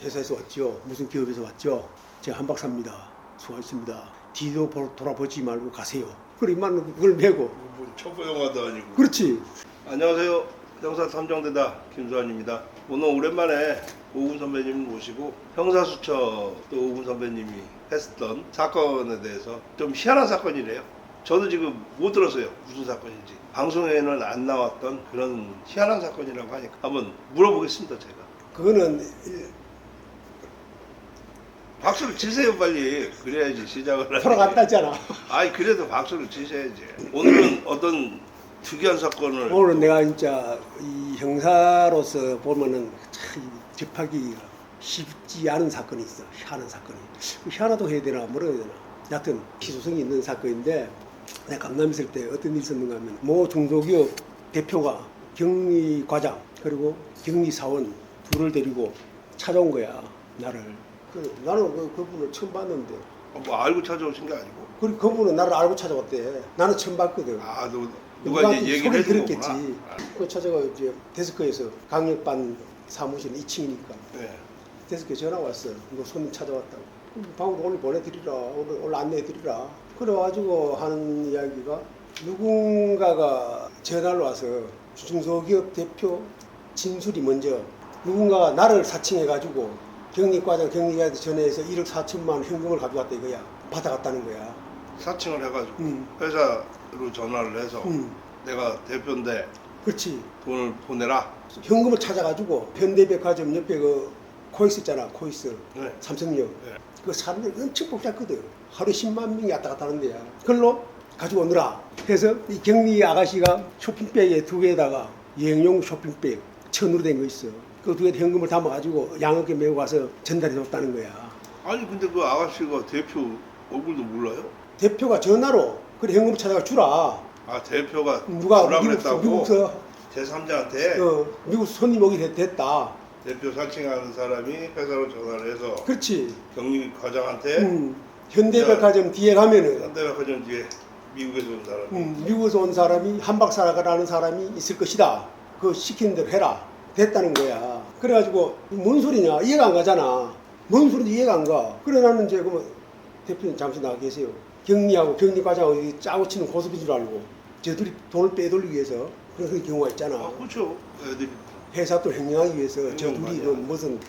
회사에서 왔죠. 무슨 기업에서 왔죠. 제가 한박사입니다. 수고하셨습니다. 뒤도 돌아보지 말고 가세요. 그래 이만 그걸 메고. 뭐 첩보 영화도 아니고. 그렇지. 안녕하세요. 형사탐정대다 김수환입니다. 오늘 오랜만에 오군 선배님 모시고 형사수첩 또 오군 선배님이 했던 사건에 대해서 좀 희한한 사건이래요. 저도 지금 못 들었어요. 무슨 사건인지. 방송에는 안 나왔던 그런 희한한 사건이라고 하니까 한번 물어보겠습니다. 제가. 그거는 박수를 치세요 빨리. 그래야지 시작을 하지. 돌아갔다잖아. 아니 그래도 박수를 치셔야지. 오늘은 어떤 특이한 사건을 오늘 내가 진짜 이 형사로서 보면은 참 접하기 쉽지 않은 사건이 있어. 희한한 사건이. 희한하다고 해야 되나 뭐라 해야 되나. 여하튼 희소성이 있는 사건인데 내가 강남에 있을 때 어떤 일이 있었는가 하면 모 중소기업 대표가 격리 과장 그리고 격리 사원 둘을 데리고 찾아온 거야. 나를. 나는 그분을 처음 봤는데 뭐 알고 찾아오신 게 아니고. 그리고 그분은 나를 알고 찾아왔대. 나는 처음 봤거든. 아, 누가 이제 얘기를 해준 들었겠지. 거구나. 그 찾아가 이제 데스크에서 강력반 사무실 2층이니까 네. 데스크에 전화 왔어. 이거 손님 찾아왔다고. 방으로 오늘 보내드리라. 오늘 안내해드리라. 그래가지고 하는 이야기가 누군가가 전화를 와서 중소기업 대표 진술이 먼저 누군가가 나를 사칭해가지고 격리과장 격리과한테 전화해서 1억 4천만 원 현금을 가져왔다 이거야. 받아갔다는 거야. 사칭을 해가지고 응. 회사로 전화를 해서 응. 내가 대표인데 그렇지. 돈을 보내라. 현금을 찾아가지고 현대백화점 옆에 그 코엑스 있잖아. 코엑스 네. 삼성역. 네. 그 사람들이 엄청 복잡거든. 하루에 10만 명이 왔다 갔다 하는 데야. 그걸로 가지고 오느라 해서 이 격리 아가씨가 쇼핑백에 두 개에다가 여행용 쇼핑백 천으로 된 거 있어. 그 두 개 현금을 담아가지고 양어깨 메고 가서 전달해 줬다는 거야. 아니 근데 그 아가씨가 대표 얼굴도 몰라요? 대표가 전화로 그래 현금을 찾아가 주라. 아 대표가 누가 주라 그랬다고? 미국서 제3자한테 미국 손님 오게 됐다. 대표 사칭하는 사람이 회사로 전화를 해서 그렇지. 격리 과장한테 현대백화점 뒤에 가면은 현대백화점 뒤에 미국에서 온 사람이 미국에서 온 사람이 한박사라는 사람이 있을 것이다. 그 시키는 대로 해라. 됐다는 거야. 그래가지고 뭔 소리냐 이해가 안 가잖아. 뭔 소리인지 이해가 안 가. 그래 나는 이제 그러면 대표님 잠시 나가 계세요. 격리하고 격리과장하고 짜고 치는 고습인 줄 알고 저들이 돈을 빼돌리기 위해서 그런 경우가 있잖아. 아 그렇죠. 애들이 회사 또 횡령하기 위해서 저 둘이 그 무슨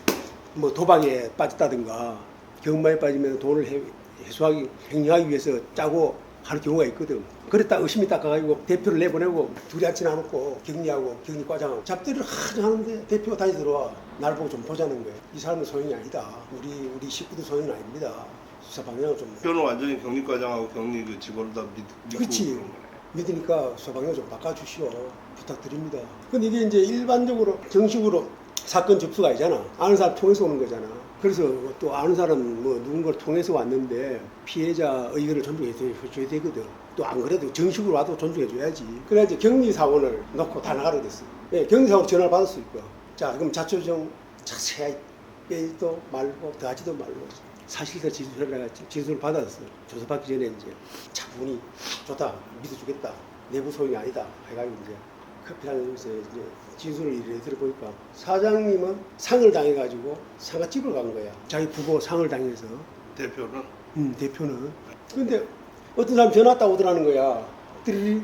뭐 도박에 빠졌다든가 경마에 빠지면 돈을 회수하기 횡령하기 위해서 짜고 하는 경우가 있거든. 그랬다 의심이 딱 가가지고 대표를 내보내고 둘이 앉지 않고 격리하고 격리과장하고 잡들이를 하도 하는데 대표가 다시 들어와. 날 보고 좀 보자는 거야. 이 사람은 소용이 아니다. 우리 식구도 소용이 아닙니다. 수사 방향을 좀. 대표는 완전히 격리 과장하고 격리 그 직원을 다 믿고 그렇지. 그런 거네. 믿으니까 수사 방향을 좀 바꿔주시오. 부탁드립니다. 근데 이게 이제 일반적으로 정식으로 사건 접수가 아니잖아. 아는 사람 통해서 오는 거잖아. 그래서 또 아는 사람 뭐 누군가를 통해서 왔는데 피해자 의견을 존중해 줘야 되거든. 또 안 그래도 정식으로 와도 존중해 줘야지. 그래야지 격리 사원을 놓고 다 나가게 됐어. 예, 격리 사원 전화를 받았을 거야. 자, 그럼 자초정 자세히 빼지도 말고 더하지도 말고 사실대로 진술을 받았어. 조사받기 전에 이제 차분히 좋다 믿어주겠다. 내부 소용이 아니다. 해가지고 이제 커피하면서 이제 진술을 이래 들어보니까 사장님은 상을 당해가지고 상가집을 간 거야. 자기 부모 상을 당해서. 대표는 대표는. 근데 어떤 사람 전화 왔다고 오더라는 거야. 띠리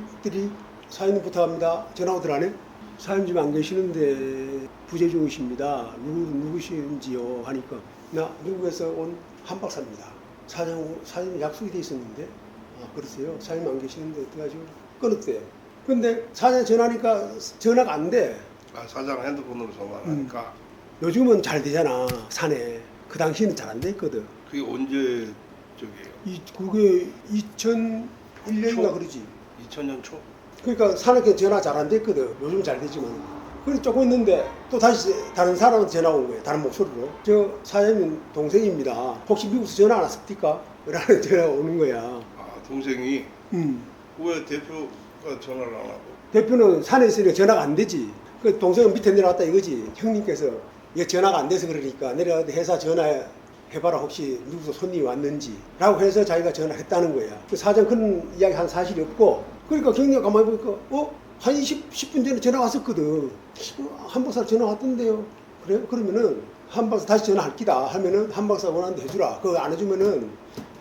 사장님 부탁합니다. 전화 오더라네. 사장님 지금 안 계시는데 부재 중이십니다. 누구신지요? 하니까 나 미국에서 온 한박사입니다. 사장님 약속이 돼 있었는데 아 그러세요? 사장님 안 계시는데 어떡하죠? 끊었대. 근데 사장 전화하니까 전화가 안 돼. 아, 사장 핸드폰으로 전화하니까 요즘은 잘 되잖아. 사내. 그 당시에는 잘 안 됐거든. 그게 언제 저기예요? 그게 2001년인가 그러지. 2000년 초? 그러니까 사내께 전화 잘 안 됐거든. 요즘 잘 되지만. 그래 조금 있는데 또 다시 다른 사람한테 전화 온 거예요. 다른 목소리로. 저 사장님 동생입니다. 혹시 미국에서 전화 안 왔습니까? 라는 전화가 오는 거야. 아 동생이 왜 대표가 전화를 안 하고? 대표는 산에 있으니까 전화가 안 되지. 그 동생은 밑에 내려왔다 이거지. 형님께서 이게 전화가 안 돼서 그러니까 내려가서 회사 전화해봐라 혹시 누구서 손님이 왔는지 라고 해서 자기가 전화를 했다는 거야. 그 사정 그런 이야기 한 사실이 없고 그러니까 경리가 가만히 보니까 한 10분 전에 전화 왔었거든. 한박사 전화 왔던데요. 그래? 그러면은 한 박사 다시 전화할 기다 하면은 한 박사 원하는 데 해주라. 그거 안 해주면은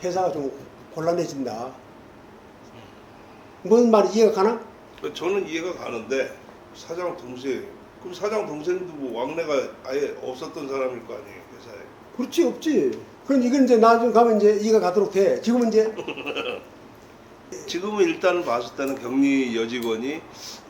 회사가 좀 곤란해진다. 뭔 말이 이해가 가나? 저는 이해가 가는데 사장 동생, 그럼 사장 동생도 뭐 왕래가 아예 없었던 사람일 거 아니에요 회사에. 그렇지 없지. 그럼 이건 이제 나중에 가면 이제 이해가 가도록 돼. 지금은 이제 지금은 일단은 봤을 때는 격리 여직원이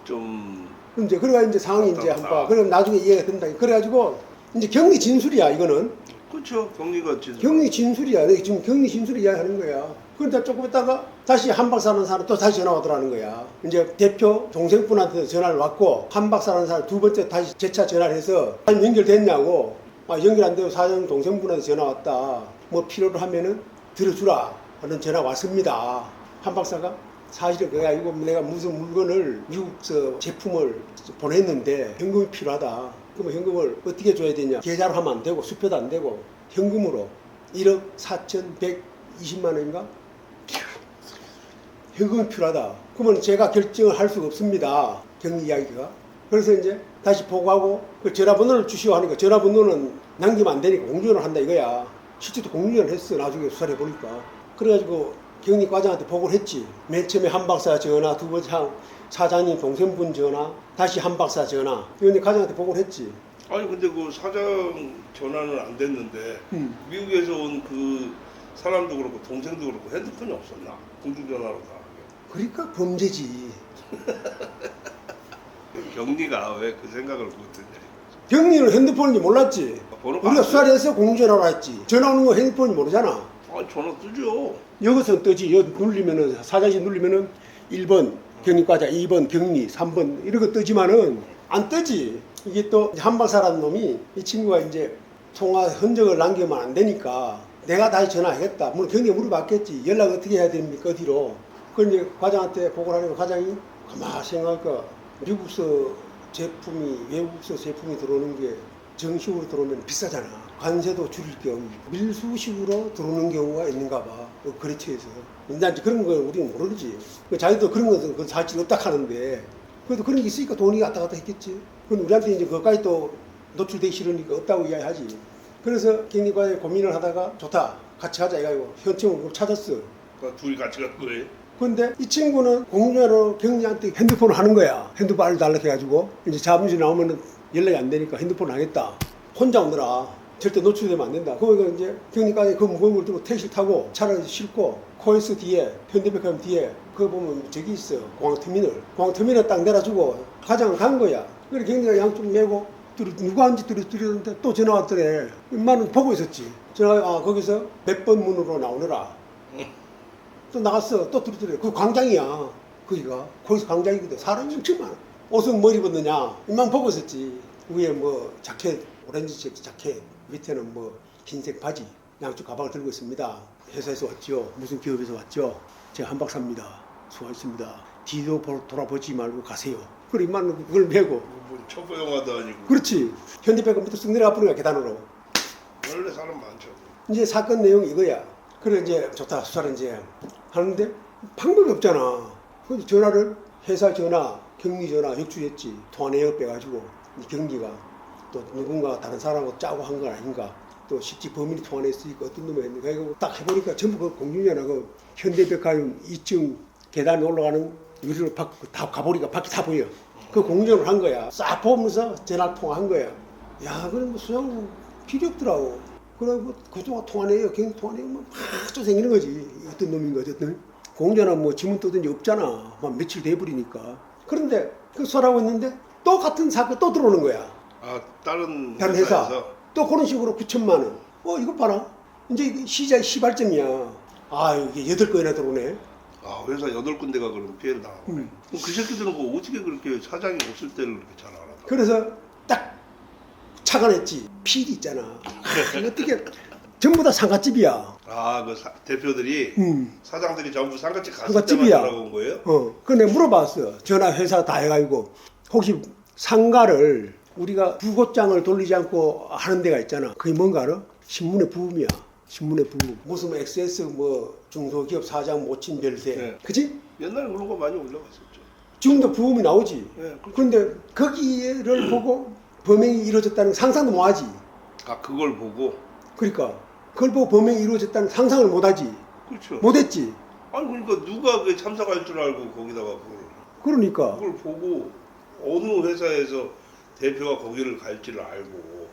좀 이제 그래가 이제 상황이 이제 맞다, 한번 맞다. 그럼 나중에 이해가 된다. 그래가지고 이제 격리 진술이야 이거는. 그렇죠. 격리가 진짜. 격리 진술이야. 내가 지금 격리 진술 이야기하는 거야. 그런데 조금 있다가 다시 한 박사라는 사람 또 다시 전화 오더라는 거야. 이제 대표 동생분한테 전화를 왔고 한 박사라는 사람 두 번째 다시 재차 전화를 해서 아니 연결됐냐고. 아 연결 안 되고 사장 동생분한테 전화 왔다. 뭐 필요로 하면은 들어주라 하는 전화 왔습니다. 한 박사가 사실은 그게 아니고 내가 무슨 물건을 미국서 제품을 보냈는데 현금이 필요하다. 그러면 현금을 어떻게 줘야 되냐? 계좌로 하면 안 되고 수표도 안 되고 현금으로 1억 4,120만 원인가? 현금이 필요하다. 그러면 제가 결정을 할 수가 없습니다. 격리 이야기가. 그래서 이제 다시 보고하고 그 전화번호를 주시오 하니까 전화번호는 남기면 안 되니까 공유를 한다 이거야. 실제로 공유를 했어. 나중에 수사를 해보니까. 그래가지고 격리 과장한테 보고를 했지. 맨 처음에 한 박사 전화, 두 번째 사장님 동생분 전화, 다시 한 박사 전화. 이건 과장한테 보고를 했지. 아니 근데 그 사장 전화는 안 됐는데 미국에서 온 그 사람도 그렇고 동생도 그렇고 핸드폰이 없었나? 공중전화로 다. 그러니까 범죄지. 격리가 왜 그 생각을 못했냐? 격리는 핸드폰인지 몰랐지. 번호가 우리가 안 수사를 해서 공중전화로 했지. 전화 오는 거 핸드폰인지 모르잖아. 아니 전화 뜨죠. 여기서 뜨지. 여기 누르면은 사장실 누르면은 1번 격리과자, 2번 격리, 3번 이런 거 뜨지만은 안 뜨지. 이게 또 한 박사라는 놈이 이 친구가 이제 통화 흔적을 남기면 안 되니까 내가 다시 전화하겠다. 물론 격리 물어봤겠지. 연락 어떻게 해야 됩니까? 어디로? 그걸 이제 과장한테 보고를 하니까 과장이 가만 생각하니까 미국서 제품이 외국서 제품이 들어오는 게 정식으로 들어오면 비싸잖아. 관세도 줄일 겸 밀수식으로 들어오는 경우가 있는가 봐. 그 거래처에서. 근데 이제 그런 걸 우리는 모르지. 자기도 그런 것은 그 사실 없다 하는데 그래도 그런 게 있으니까 돈이 왔다 갔다 했겠지. 그건 우리한테 이제 그것까지 또 노출되기 싫으니까 없다고 이야기하지. 그래서 격리과에 고민을 하다가 좋다. 같이 하자 이거고 현충을 찾았어. 그러니까 둘이 같이 간 거예요. 근데 이 친구는 공중전화로 격리한테 핸드폰을 하는 거야. 핸드폰을 달라고 해가지고 이제 자문실 나오면은 연락이 안 되니까 핸드폰 하겠다. 혼자 오느라 절대 노출되면 안 된다. 그러니까 이제 격리과에 그 무거운 걸 들고 택시 타고 차를 싣고 코에스 뒤에 현대백화점 뒤에 그거 보면 저기 있어. 공항터미널 딱 내려주고 과장을 간 거야. 그래 격리가 양쪽 메고 누가 한지 들었는데 또 전화 왔더래. 인마는 보고 있었지. 전화가 거기서 몇 번 문으로 나오느라. 또 나갔어. 또 들었더래. 그 광장이야. 거기가. 거기서 광장이거든. 사람이 엄청 많아. 옷은 뭐 입었느냐. 인만 보고 있었지. 위에 뭐 자켓, 오렌지색 자켓. 밑에는 뭐 흰색 바지. 양쪽 가방을 들고 있습니다. 회사에서 왔죠. 무슨 기업에서 왔죠. 제가 한 박사입니다. 수고하셨습니다. 뒤도 돌아보지 말고 가세요. 그래 인만 그걸 메고. 뭐 첩보 영화도 아니고. 그렇지. 현대백화점 밑에 쓱 내려가 버린 거야 계단으로. 원래 사람 많죠. 이제 사건 내용이 이거야. 그래 이제 좋다 수사를 이제 하는데 방법이 없잖아. 그래서 전화를 회사 전화, 격리 전화 역주했지. 통화 내역 빼가지고 이 격리가 또 누군가 다른 사람하고 짜고 한 건 아닌가. 또 실제 범인이 통화냈으니까 어떤 놈이 했는가. 이거 딱 해보니까 전부 그 공중전화 그 현대백화점 2층 계단에 올라가는 유리로 다 가보니까 밖이 다 보여. 그 공전을 한 거야. 싹 보면서 전화 통화한 거야. 야, 그럼 뭐 수영 필요 없더라고. 그리고 그동안 통화내요. 경리 통화내요. 막 쫓아다니는 거지. 어떤 놈인가 어쨌든. 공전은 뭐 지문 떠든지 없잖아. 막 며칠 돼버리니까. 그런데 그 수사하고 있는데 또 같은 사건 또 들어오는 거야. 아 다른 회사. 회사에서. 또 그런 식으로 9천만 원. 이거 봐라. 이제 이게 시발점이야. 아, 이게 8건이나 들어오네. 아 회사 8군데가 그럼 피해를 당하고. 그럼 그 새끼들은 뭐 어떻게 그렇게 사장이 없을 때를 그렇게 잘 알아? 그래서 딱 착안했지. 필이 있잖아. 어떻게 전부 다 상가집이야. 아 그 대표들이 사장들이 전부 상가집 갔을 상가집이야. 때만 전화가 온 거예요? 근데 물어봤어. 전화 회사 다 해가지고 혹시 상가를 우리가 부고장을 돌리지 않고 하는 데가 있잖아. 그게 뭔가 알아? 신문의 부음이야. 신문의 부음. 무슨 뭐 XS 뭐 중소기업 사장 모친 별세. 네. 그치? 옛날에 그런 거 많이 올라갔었죠. 지금도 부음이 나오지. 네, 그렇죠. 그런데 거기를 보고 범행이 이루어졌다는 상상도 못하지. 아 그걸 보고. 그러니까 그걸 보고 범행이 이루어졌다는 상상을 못하지. 그렇죠. 못했지. 아니 그러니까 누가 그 참석할 줄 알고 거기다가 그러니까 그걸 보고 어느 회사에서 대표가 거기를 갈 줄 알고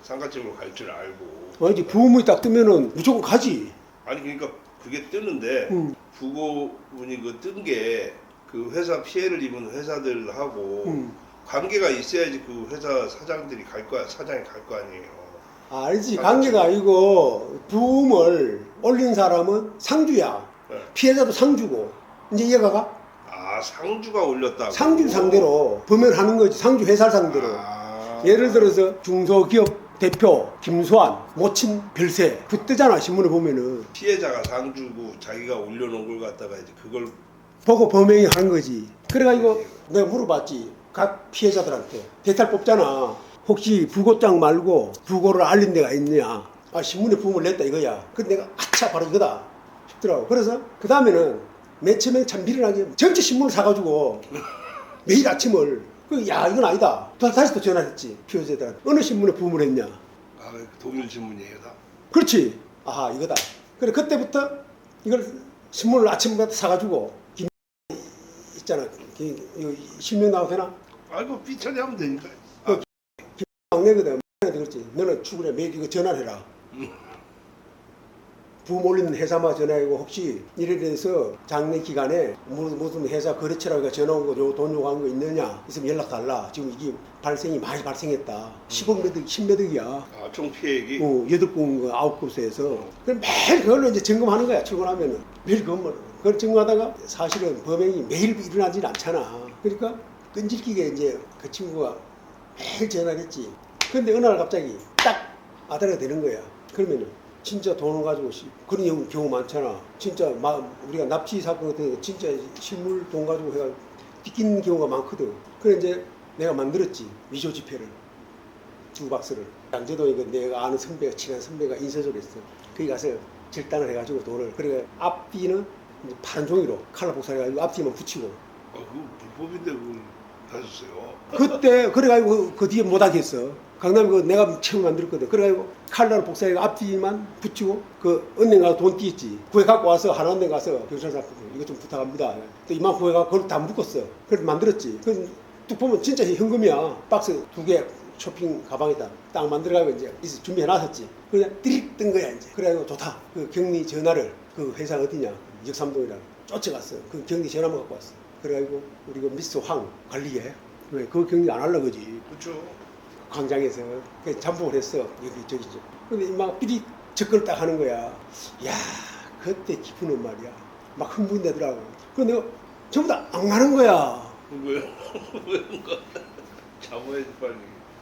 상가집으로 갈 줄 알고. 아니지 부음이 딱 뜨면은 무조건 가지. 아니 그러니까 그게 뜨는데 응. 부고분이 그 뜬 게 그 회사 피해를 입은 회사들하고 응. 관계가 있어야지 그 회사 사장들이 갈 거야. 사장이 갈 거 아니에요. 알지. 관계가 아니고 부음을 올린 사람은 상주야. 네. 피해자도 상주고. 이제 이해가 가? 아 상주가 올렸다고. 상주 상대로 범행을 하는 거지. 상주 회사를 상대로. 아. 예를 들어서 중소기업 대표 김수환 모친 별세 그 뜨잖아 신문에 보면은. 피해자가 상주고 자기가 올려놓은 걸 갖다가 이제 그걸 보고 범행이 하는 거지. 그래가지고 내가 물어봤지. 각 피해자들한테 대탈 뽑잖아. 혹시 부고장 말고 부고를 알린 데가 있느냐. 아 신문에 부음을 냈다 이거야. 근데 내가 아차 바로 이거다 싶더라고. 그래서 그 다음에는 맨 처음에 참 미련하게 전체 신문을 사가지고 매일 아침을 야 이건 아니다. 다시 또 전화했지 피해자들한테. 어느 신문에 부음을 했냐. 아 동일신문이에요 다. 그렇지. 아하 이거다. 그래 그때부터 이걸 신문을 아침마다 사가지고 김 있잖아. 이거 실명 나와도 되나? 아이고 삐처리 하면 되니까. 막내거든. 그렇지. 너는 출근해 매일 이거 전화를 해라. 부음 올리는 회사만 전화하고 혹시 이래 대해서 장례 기간에 무슨 회사 거래처라고 전화 온 거 돈 요구한 거 있느냐 있으면 연락 달라. 지금 이게 발생이 많이 발생했다. 10억 매덕 10매덕이야. 아, 총 피해액이. 8곳 9곳에서 그럼 매일 그걸로 이제 점검하는 거야. 출근하면은 매일 그걸 점검하다가 사실은 범행이 매일 일어나지는 않잖아. 그러니까 끈질기게 이제 그 친구가 매일 전화를 했지. 근데 어느 날 갑자기 딱 아다리가 되는 거야. 그러면은 진짜 돈을 가지고 그런 경우 많잖아. 진짜 우리가 납치 사건 같은 거 진짜 실물 돈 가지고 해가 삐끼는 경우가 많거든. 그래 이제 내가 만들었지 위조 지폐를 2박스를. 양재동에 이거 내가 아는 선배가 친한 선배가 인쇄소를 했어. 거기 가서 절단을 해가지고 돈을. 그래 앞뒤는 이제 파란 종이로 칼라 복사해가지고 앞뒤만 붙이고. 아 그거 불법인데 그걸 하셨어요. 그때 그래가지고 그 뒤에 못하겠어. 강남에 그 내가 처음 만들었거든. 그래가지고 칼라를 복사해서 앞뒤만 붙이고 그 은행 가서 돈 띄었지. 구해 갖고 와서 하나은행 가서 경찰서 이거 좀 부탁합니다. 또 이만 구해 갖고 그걸 다 묶었어. 그래서 만들었지. 뚝 보면 진짜 현금이야. 박스 2개 쇼핑 가방에다 딱 만들어가지고 이제 준비해놨었지. 그냥 띠릭 뜬 거야 이제. 그래가지고 좋다. 그 격리 전화를 그 회사 어디냐 역삼동이라 쫓아갔어. 그 격리 전화만 갖고 왔어. 그래가지고 우리 그 미스 황 관리해. 왜 그 격리 안 하려 그지. 그렇죠. 광장에서 그 잠복을 했어. 여기 저기 저. 근데 막 삐리 접근을 딱 하는 거야. 야 그때 기분은 말이야. 막 흥분되더라고. 근데 내가 전부 다 안 가는 거야. 왜요? 왜인가? 잡아야지 빨리.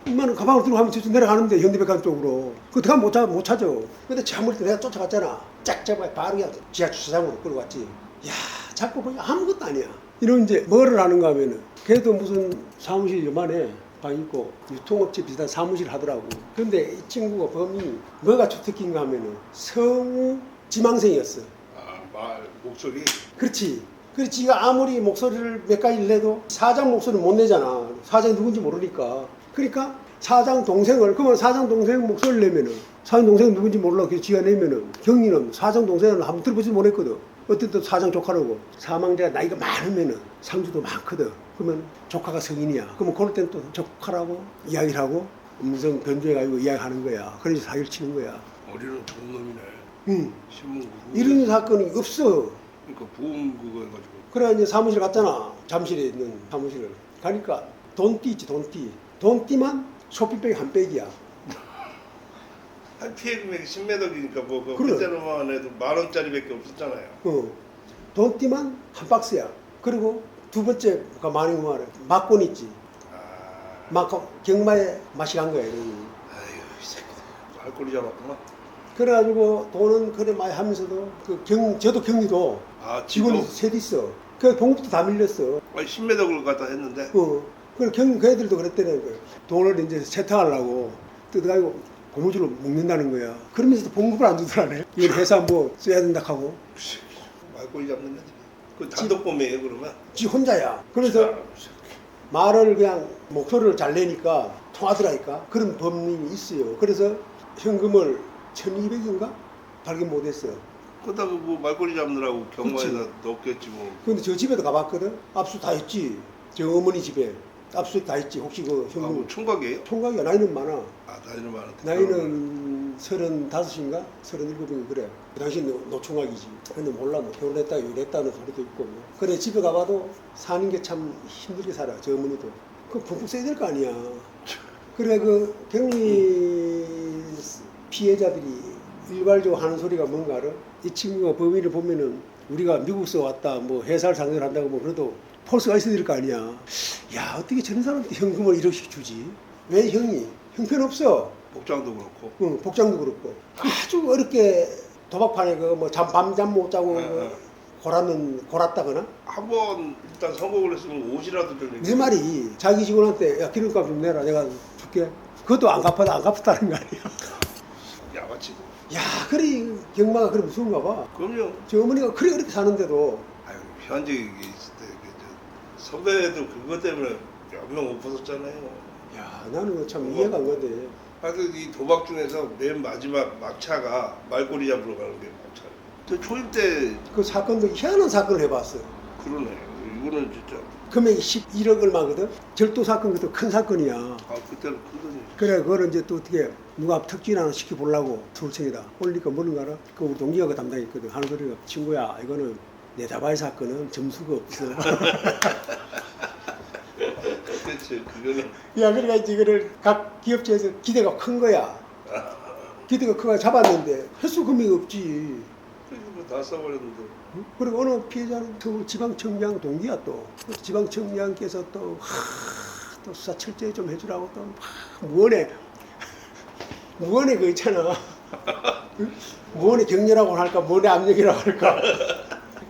이만은 가방을 들고 가면 저쪽 내려가는데 현대백화점 쪽으로. 그거 가면 못 찾아. 근데 잠을 때 내가 쫓아갔잖아. 짝 잡아 바로 그냥 지하 주차장으로 끌고 갔지. 야 자꾸 보니 아무것도 아니야. 이런 이제 뭐를 하는가 하면은 걔도 무슨 사무실 요만해. 방 있고 유통업체 비슷한 사무실 하더라고. 근데 이 친구가 범이 뭐가 주특기인가 하면은 성우 지망생이었어. 아 말 목소리. 그렇지. 그래서 지가 아무리 목소리를 몇 가지를 내도 사장 목소리를 못 내잖아. 사장이 누군지 모르니까. 그러니까 사장 동생을 그러면 사장 동생 목소리를 내면은 사장 동생 누군지 몰라. 그래서 지가 내면은 경리는 사장 동생을 한번 들어보지도 못했거든. 어떤 또 사장 조카라고. 사망자가 나이가 많으면은 상주도 많거든. 그러면 조카가 성인이야. 그러면 그럴 땐 또 조카라고 이야기를 하고 음성 변조해가지고 이야기하는 거야. 그래서 사기를 치는 거야. 어리는 좋은 놈이네. 응. 신문국. 이런 사건이 없어. 그러니까 보험 그거 해가지고. 그래 이제 사무실 갔잖아. 잠실에 있는 사무실을 가니까 돈띠 있지 돈띠. 돈띠만 쇼핑백이 한 백이야. 한 피해 금액이 10매덕이니까 뭐 그래. 그때만 해도 10,000원짜리밖에 없었잖아요. 돈띠만 한 박스야. 그리고 두 번째가 많이 말해. 막권 있지. 아. 막 경마에 맛이 간 거야. 이런. 아유 이 새끼들 알코올이 잡았구만. 그래가지고 돈은 그래 많이 하면서도 저도 경리도 아 직원이 셋 있어. 그 봉급도 다 밀렸어. 아니 10매덕을 갖다 했는데. 그래 그 애들도 그랬다는 거야. 돈을 이제 세탁하려고 뜯어가지고 고무줄로 묶는다는 거야. 그러면서도 봉급을 안 주더라네. 이걸 회사 뭐 써야 된다 하고. 알코올이 잡는 애들이. 그 단독범이에요 그러면? 지 혼자야. 그래서 말을 그냥 목소리를 잘 내니까 통하더라니까. 그런 법률이 있어요. 그래서 현금을 1200인가 발견 못했어요. 그러다가 뭐 말꼬리 잡느라고 경마에다 그치. 넣었겠지 뭐. 근데 저 집에도 가봤거든. 압수 다 했지. 저 어머니 집에 압수 다 했지. 혹시 그 아, 현금 뭐 총각이에요? 총각이야. 나이는 많아. 아, 나이는 많은데. 나이는 35인가 37인가 그래. 그 당시 노총각이지. 근데 몰라 뭐 결혼했다 이랬다는 소리도 있고 뭐. 그래 집에 가봐도 사는 게 참 힘들게 살아. 저 어머니도. 그 붕붕 써야 될 거 아니야. 그래 그 격리 피해자들이 일괄적으로 하는 소리가 뭔가 알아? 이 친구가 범인을 보면은 우리가 미국에서 왔다 뭐 회사를 상대로 한다고 뭐 그래도 폴스가 있어야 될 거 아니야. 야 어떻게 저런 사람한테 현금을 1억씩 주지? 왜 형이? 형편없어. 복장도 그렇고. 응, 복장도 그렇고 아주 어렵게 도박판에 그 뭐 밤잠 못 자고 골았다거나 한 번 일단 성공을 했으면 옷이라도 좀. 내 말이 자기 직원한테 야 기름값 좀 내라 내가 줄게. 그것도 안 갚았다는 거 아니야. 야마치. 야 그래 경마가 그래 무서운가 봐. 그럼요. 저 어머니가 그래 어렵게 사는데도 아유, 현직에 있을 때 선배도 그것 때문에 몇 명 못 벗었잖아요. 야 나는 참 이해가 안 가는데. 하여튼 이 도박 중에서 맨 마지막 막차가 말꼬리 잡으러 가는 게 막차. 저 초임 때 그 사건도 희한한 사건을 해봤어. 그러네. 이거는 진짜. 금액이 11억 얼마거든. 절도 사건 그것도 큰 사건이야. 아 그때는 크더니. 그래 그거를 이제 또 어떻게 누가 특진 하나 시켜보려고 서울청에다 올리니까 뭐는가 알아? 그 우리 동기가 그 담당했거든. 하는 소리가 친구야 이거는 내 다바의 사건은 점수가 없어. 그렇지. 그거는 야 그러니까 이제 이거를 각 기업체에서 기대가 큰 거야. 기대가 크가 잡았는데 횟수 금액이 없지. 다 써버렸는데. 응? 그리고 어느 피해자는 또 지방청장 동기야 또 지방청장께서 또 수사 철저히 좀 해주라고 또 무언의 그 있잖아. 응? 무언의 격려라고 할까 무언의 압력이라고 할까.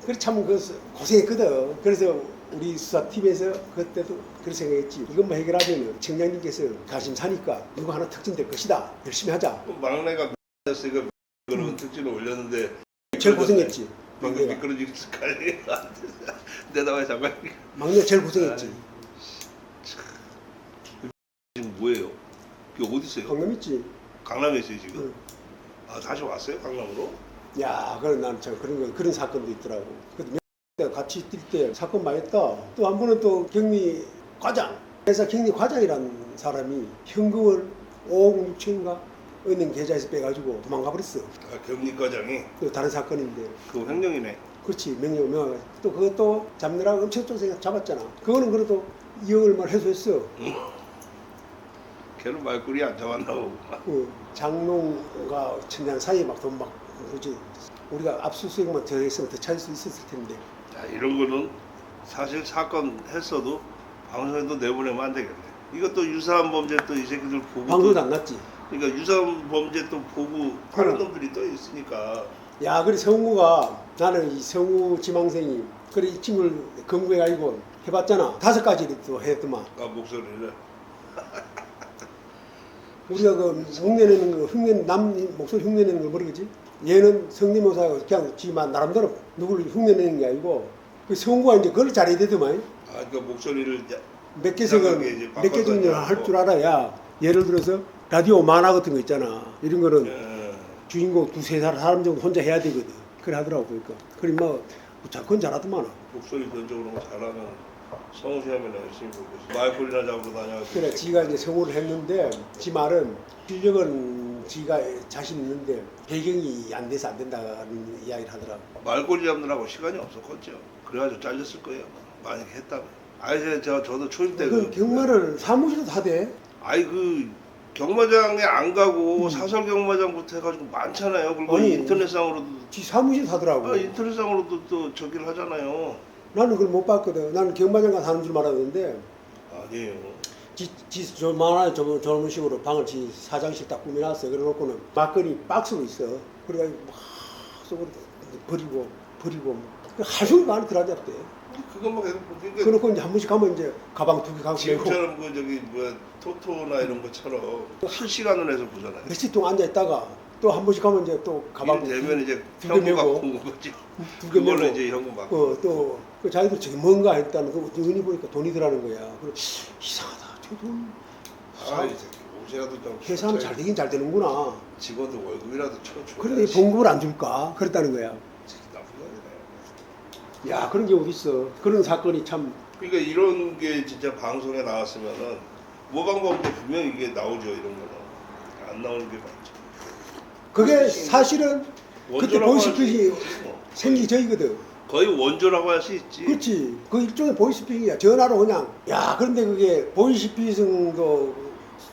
그래 참 그 고생했거든. 그래서 우리 수사팀에서 그때도 그렇게 생각했지. 이것만 해결하면 청장님께서 가심 사니까 누구 하나 특진될 것이다. 열심히 하자. 막내가 됐으니까 그런 특진을 올렸는데 제일 고생했지. 방금 막내가. 미끄러지겠을 거 아니에요. 내다가 잠깐. 막내가 제일 고생했지. 지금 뭐예요? 이게 어디 있어요? 강남 있지. 강남에 있어요 지금. 응. 아 다시 왔어요 강남으로? 야, 그런 난참 그런 사건도 있더라고. 그때 내가 같이 뛸 때 사건 많이 했다. 또 한 번은 또 격리 과장, 회사 격리 과장이라는 사람이 현금을 5억 6천인가 은행 계좌에서 빼가지고 도망가 버렸어. 아, 격리과장이 또 다른 사건인데. 그 횡령이네. 그렇지 명령. 또 그것도 잡느라고 엄청 또 잡았잖아. 그거는 그래도 2억 얼마 해소했어. 걔는 말꼬리 안 잡았나 보고. 장롱과 천장 사이에 막 돈 막 그렇지. 우리가 압수수색만 더 했으면 더 찾을 수 있었을 텐데. 자, 이런 거는 사실 사건 했어도 방송에도 내보내면 안 되겠네. 이것도 유사한 범죄 또 이 새끼들 보고. 방송도 안 났지. 그러니까 유사한 범죄 또 보고 하는 놈들이 또 있으니까. 야, 그래 성우가 나는 이 성우 지망생이 그래 이 친구를 검거해가지고 해봤잖아. 5가지를 또 했더만. 아 목소리를. 우리가 그 흉내내는 거 남 목소리 흉내내는 걸 모르겠지. 얘는 성대모사가 그냥 지만 나름대로 누구를 흉내내는 게 아니고 그 성우가 이제 그걸 잘해야 되더만. 아 그 목소리를 몇 개씩은 몇 개 정도 할 줄 알아야. 예를 들어서 라디오 만화 같은 거 있잖아. 이런 거는 주인공 2-3 사람 정도 혼자 해야 되거든. 그래 하더라고 보니까. 그래 뭐 그건 잘하더만. 목소리 변적으로 잘하는 성우 시험에는 열심히 보고 있어. 말꼬리나 잡으러 다녀가지고. 그래 지가 이제 성우를 했는데 지 말은 실력은 지가 자신 있는데 배경이 안 돼서 안 된다는 이야기를 하더라고. 말꼬리 잡느라고 시간이 없었겠죠. 그래가지고 잘렸을 거예요. 만약에 했다면. 아니 저도 초임 때 그 경마를 사무실에도 하대. 아이 그 경마장에 안 가고 사설 경마장부터 해가지고 많잖아요. 그리고 아니, 인터넷상으로도 지 사무실 하더라고. 인터넷상으로도 또 저기를 하잖아요. 나는 그걸 못 봤거든. 나는 경마장 가서 하는 줄 알았는데 아니에요. 저 만화 저런 식으로 방을 지 사장실 딱 꾸며놨어. 그래놓고는 막걸리 박스로 있어. 그래가지고 막 속으로 버리고 하루 만에 들어앉았대. 그것만 계속 보니까 그래놓고 이제 한 번씩 가면 이제 가방 2개 갖고 지금처럼 그 저기 뭐야 토토나 이런 것처럼 실시간으로 해서 보잖아요. 며칠 동안 앉아있다가 또 한 번씩 가면 이제 또 가방 되면 이제 두개 현금 메고 갖고 온 거지. 두개 그걸로 메고 이제 현금 받고. 또 그 자기들 저기 뭔가 했다는 거 눈이 보니까 돈이 들어가는 거야. 그래 이상하다. 저 돈 아, 이 새끼 옷이라도 좀 회사하면 잘 되긴 잘 되는구나. 직원들 월급이라도 쳐줘. 그런데 봉급을 안 줄까? 그랬다는 거야. 나쁜 놈이네. 야 그런 게 어디 있어? 그런 사건이 참 그러니까 이런 게 진짜 방송에 나왔으면은 모방범죄 분명 이게 나오죠. 이런 거는 안 나오는 게 맞죠. 그게 사실은 그때 원조라고 할수 보이스피싱이 있지, 뭐. 생기기 전이거든. 거의 원조라고 할 수 있지. 그렇지. 그 일종의 보이스피싱이야. 전화로 그냥. 야, 그런데 그게 보이스피싱도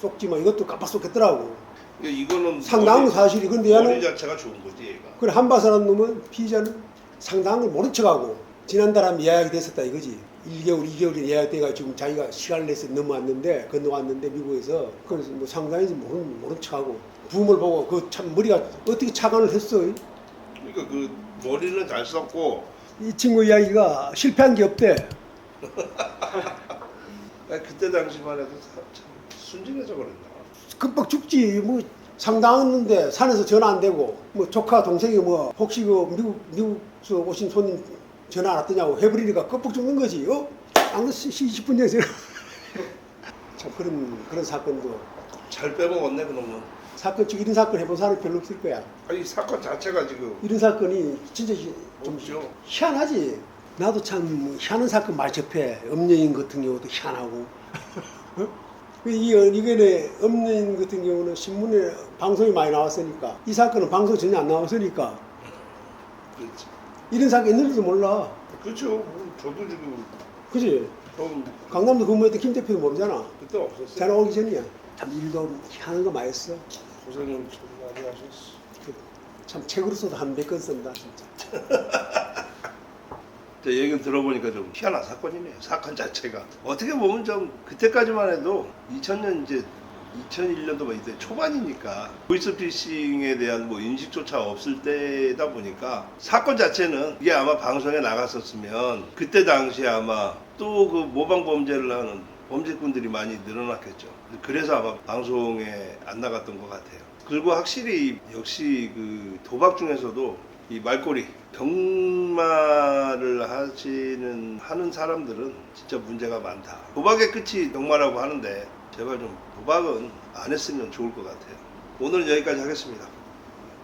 쏙지만 이것도 깜빡 쏙했더라고. 그러니까 이거는 상당한 사실이. 근데 머리 얘는 자체가 좋은 거지 얘가. 그래 한바사라는 놈은 피의자는 상당한 걸 모른 척하고 지난달 하면 예약이 됐었다 이거지. 1개월, 2개월이 예약돼가 지금 자기가 시간을 내서 넘어왔는데 건너왔는데 미국에서 그래서 뭐 상당히 모른 척하고 부음을 보고 그 참 머리가 어떻게 착안을 했어. 그러니까 그 머리는 잘 썼고. 이 친구 이야기가 실패한 게 없대. 그때 당시만 해도 참 순진해서 그랬나. 금방 죽지. 뭐 상당했는데 산에서 전화 안 되고 뭐 조카 동생이 뭐 혹시 그 미국에서 오신 손님 전화 안 왔더냐고 해버리니까 껍벅 죽는 거지. 안 그래도 20분 전에 참 그런 사건도 잘 빼먹었네 그놈은. 사건 즉 이런 사건 해본 사람이 별로 없을 거야. 아니 사건 자체가 지금 이런 사건이 진짜 좀 없죠. 희한하지. 나도 참 희한한 사건 많이 접해. 음녀인 같은 경우도 희한하고. 이번에 음녀인 같은 경우는 신문에 방송이 많이 나왔으니까 이 사건은 방송 전혀 안 나왔으니까 그렇지. 이런 사건 있는지도 몰라. 그렇죠. 저도 지금 그지? 좀 강남도 근무했던 김 대표도 모르잖아. 그때 없었어요. 전화 오기 전이야. 참 일도 희한한 거 많이 했어. 고생님 참 많이 하셨어. 참 책으로서도 한 몇 권 쓴다 진짜. 제 얘기를 들어보니까 좀 희한한 사건이네요. 사건 자체가 어떻게 보면 좀 그때까지만 해도 2000년 이제 2001년도 뭐 이때 초반이니까 보이스피싱에 대한 뭐 인식조차 없을 때다 보니까 사건 자체는 이게 아마 방송에 나갔었으면 그때 당시에 아마 또 그 모방 범죄를 하는 범죄꾼들이 많이 늘어났겠죠. 그래서 아마 방송에 안 나갔던 것 같아요. 그리고 확실히 역시 그 도박 중에서도 이 말꼬리 병마를 하는 사람들은 진짜 문제가 많다. 도박의 끝이 병마라고 하는데 제발 좀 도박은 안 했으면 좋을 것 같아요. 오늘은 여기까지 하겠습니다.